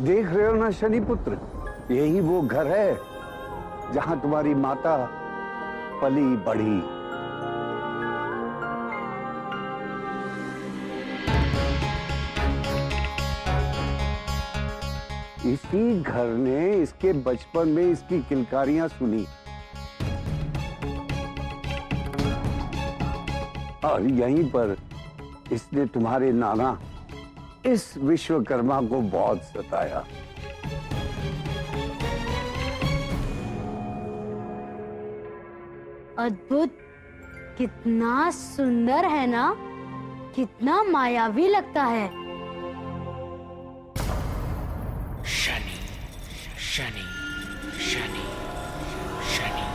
देख रहे हो ना शनि पुत्र, यही वो घर है जहां तुम्हारी माता पली बढ़ी। इसी घर ने इसके बचपन में इसकी किलकारियां सुनी और यहीं पर इसने तुम्हारे नाना इस विश्वकर्मा को बहुत सताया। अद्भुत, कितना सुंदर है ना, कितना मायावी लगता है। शनि शनि शनि शनि।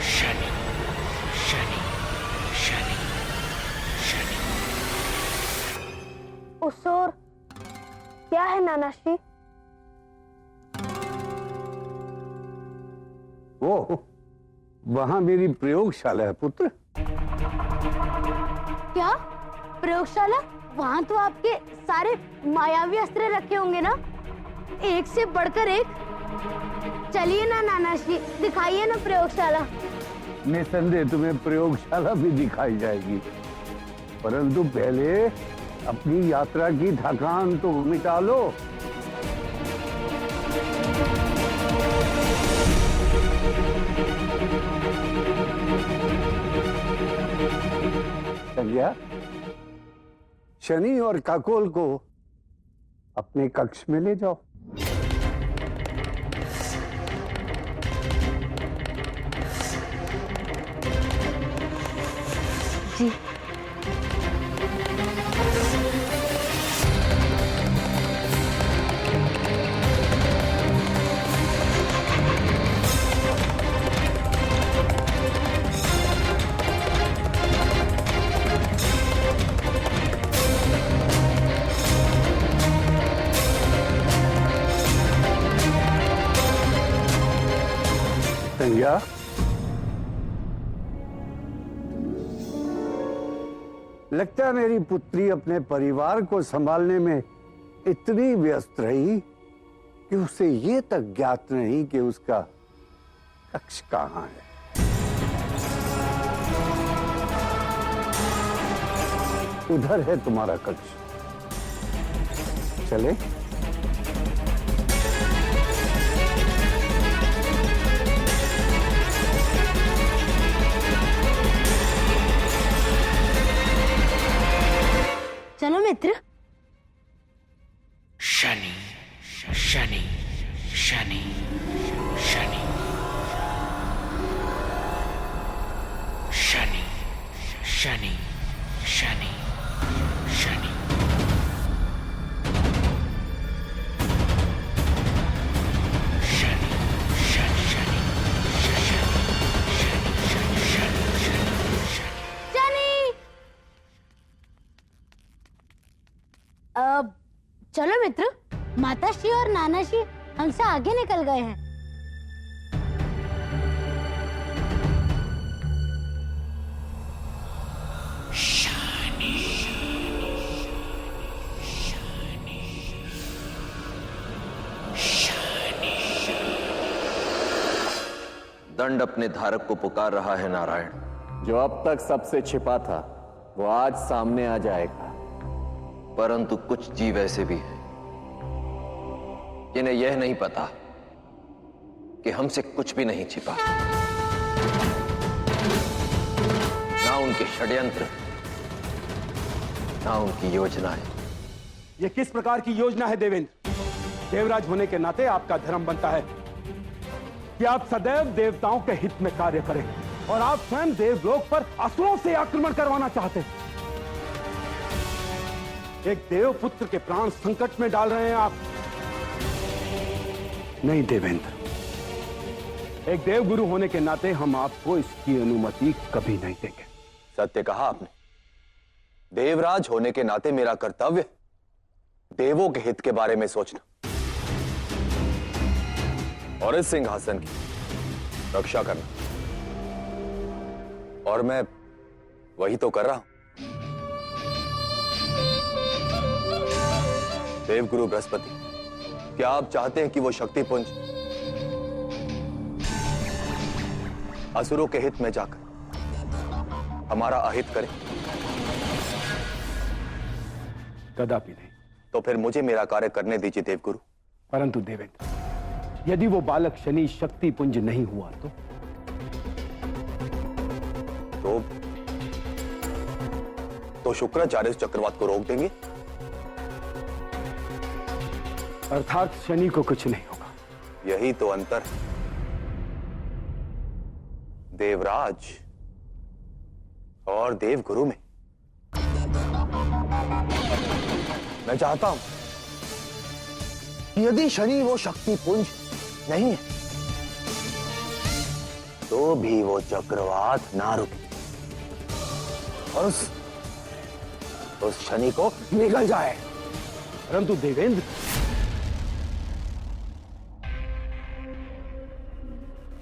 शनि शनि शनि शनि। उस ओर क्या है नानाश्री? वो वहां मेरी प्रयोगशाला है पुत्र। क्या प्रयोगशाला? वहां तो आपके सारे मायावी अस्त्र रखे होंगे ना, एक से बढ़कर एक। चलिए ना नानाश्री, दिखाइए ना प्रयोगशाला। निसंदेह तुम्हें प्रयोगशाला भी दिखाई जाएगी, परंतु पहले अपनी यात्रा की थकान तो मिटा लो। संज्ञा, शनि और काकोल को अपने कक्ष में ले जाओ। जी। संज्ञा, लगता है मेरी पुत्री अपने परिवार को संभालने में इतनी व्यस्त रही कि उसे ये तक ज्ञात नहीं कि उसका कक्ष कहाँ है। उधर है तुम्हारा कक्ष, चले? चलो मित्र। शनि शनि शनि शनि शनि शनि शनि शनि। चलो मित्र, माताश्री और नानाश्री हमसे आगे निकल गए हैं। दंड अपने धारक को पुकार रहा है नारायण। जो अब तक सबसे छिपा था वो आज सामने आ जाएगा। परंतु कुछ जीव ऐसे भी हैं जिन्हें यह नहीं पता कि हमसे कुछ भी नहीं छिपा, ना उनके षड्यंत्र, ना उनकी योजनाएं। यह किस प्रकार की योजना है देवेंद्र? देवराज होने के नाते आपका धर्म बनता है कि आप सदैव देवताओं के हित में कार्य करें, और आप स्वयं देवलोक पर असुरों से आक्रमण करवाना चाहते हैं। एक देवपुत्र के प्राण संकट में डाल रहे हैं आप। नहीं देवेंद्र, एक देवगुरु होने के नाते हम आपको इसकी अनुमति कभी नहीं देंगे। सत्य कहा आपने। देवराज होने के नाते मेरा कर्तव्य देवों के हित के बारे में सोचना और इस सिंहासन की रक्षा करना, और मैं वही तो कर रहा हूं। देवगुरु बृहस्पति, क्या आप चाहते हैं कि वो शक्तिपुंज असुरों के हित में जाकर हमारा अहित करे? कदापि नहीं। तो फिर मुझे मेरा कार्य करने दीजिए देवगुरु। परंतु देवेंद्र, यदि वो बालक शनि शक्तिपुंज नहीं हुआ तो शुक्राचार्य इस चक्रवात को रोक देंगे? अर्थात शनि को कुछ नहीं होगा। यही तो अंतर है देवराज और देवगुरु में। मैं चाहता हूं कि यदि शनि वो शक्तिपुंज नहीं है तो भी वो चक्रवात ना रुके और उस शनि को निकल जाए। परंतु देवेंद्र,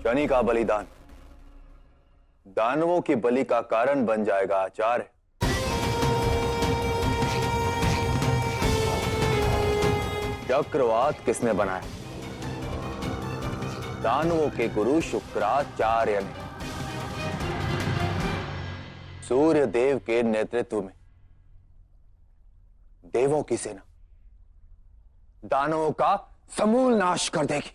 शनि का बलिदान दानवों की बलि का कारण बन जाएगा आचार्य। चक्रवात किसने बनाया? दानवों के गुरु शुक्राचार्य ने सूर्य देव के नेतृत्व में देवों की सेना दानवों का समूल नाश कर देगी।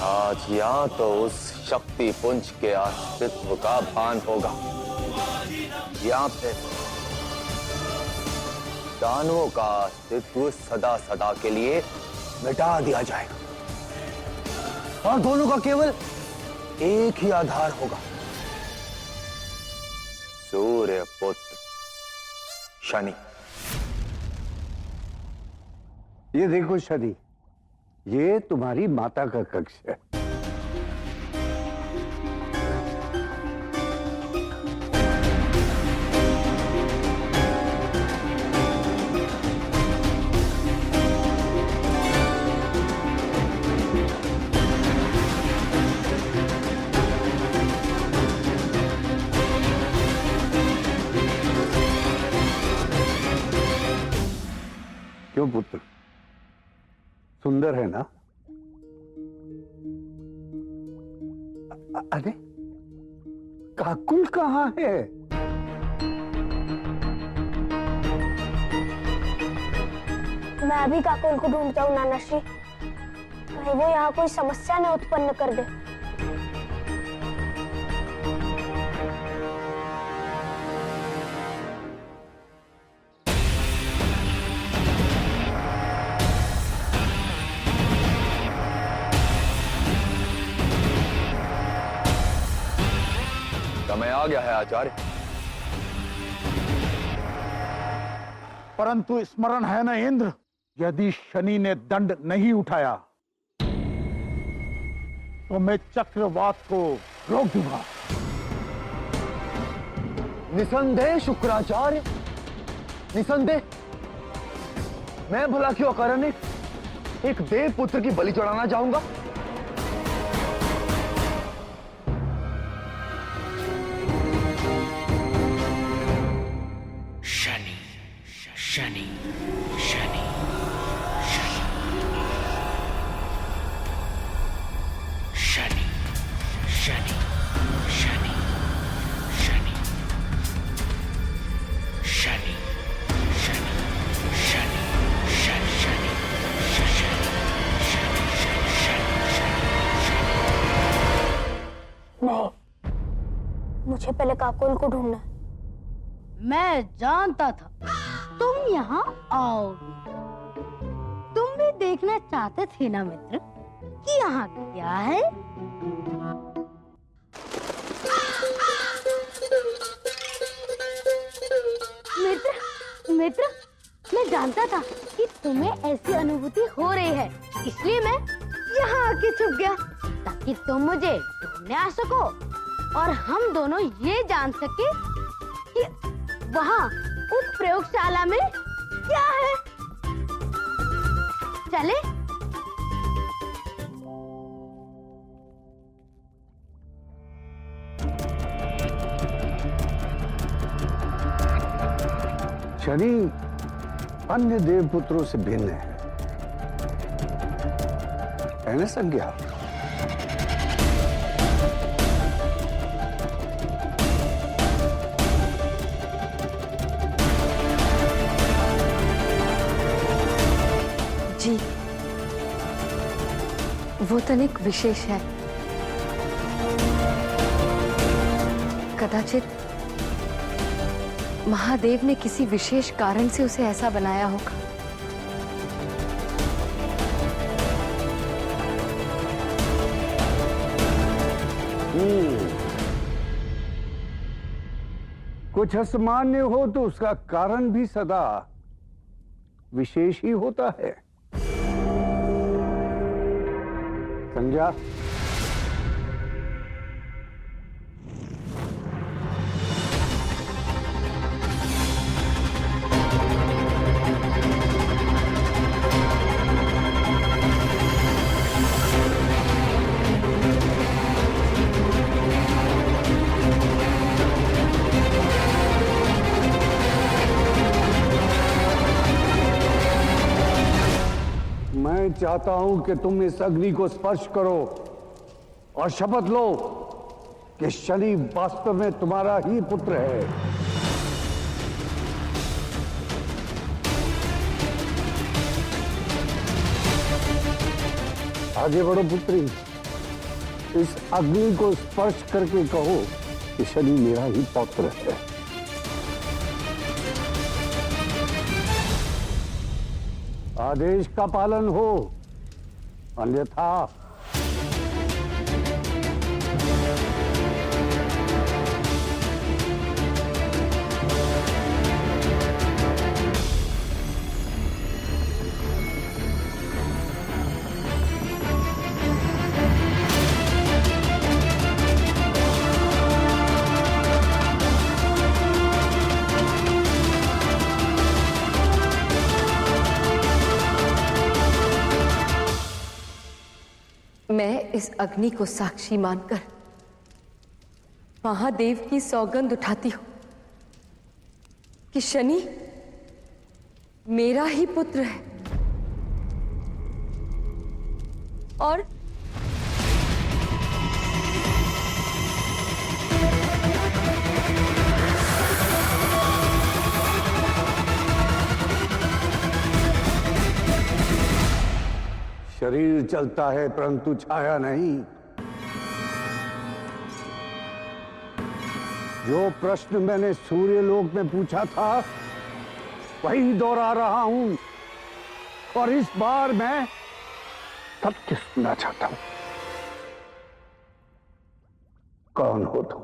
आज या तो उस शक्तिपुंज के अस्तित्व का भान होगा या फिर दानवों का अस्तित्व सदा सदा के लिए मिटा दिया जाएगा और दोनों का केवल एक ही आधार होगा, सूर्य पुत्र शनि। ये देखो शनि, ये तुम्हारी माता का कक्ष है। क्यों पुत्र, सुंदर है ना? अरे काकुल कहाँ है? मैं अभी काकुल को ढूंढता हूँ नाना श्री, कहीं वो यहाँ कोई समस्या न उत्पन्न कर दे। समय आ गया है आचार्य। परंतु स्मरण है न इंद्र, यदि शनि ने दंड नहीं उठाया तो मैं चक्रवात को रोक दूंगा। निसंदेह शुक्राचार्य, निसंदेह। मैं भला क्यों अकारण एक देव पुत्र की बलि चढ़ाना चाहूंगा? शनि शनि शनि शनि शनि शनि शनि शनि शनि शनि शनि शनि नहीं, मुझे पहले काकुल को ढूंढना है। मैं जानता था तुम यहाँ आओगे। तुम भी देखना चाहते थे ना मित्र कि यहाँ क्या है? मित्र मित्र, मैं जानता था कि तुम्हें ऐसी अनुभूति हो रही है, इसलिए मैं यहाँ आके छुप गया ताकि तुम मुझे ढूंढने आ सको और हम दोनों ये जान सके कि वहाँ उस प्रयोगशाला में क्या है। चले? शनि अन्य देवपुत्रों से भिन्न है ना संज्ञा? जी, वो तनिक विशेष है। कदाचित महादेव ने किसी विशेष कारण से उसे ऐसा बनाया होगा। कुछ असामान्य हो तो उसका कारण भी सदा विशेष ही होता है। संज्ञा, मैं चाहता हूं कि तुम इस अग्नि को स्पर्श करो और शपथ लो कि शनि वास्तव में तुम्हारा ही पुत्र है। आगे बढ़ो पुत्री, इस अग्नि को स्पर्श करके कहो कि शनि मेरा ही पौत्र है। आदेश का पालन हो, अन्यथा मैं इस अग्नि को साक्षी मानकर महादेव की सौगंध उठाती हूं कि शनि मेरा ही पुत्र है और शरीर चलता है परंतु छाया नहीं। जो प्रश्न मैंने सूर्यलोक में पूछा था वही दोहरा रहा हूं, और इस बार मैं सत्य सुनना चाहता हूं। कौन हो तुम?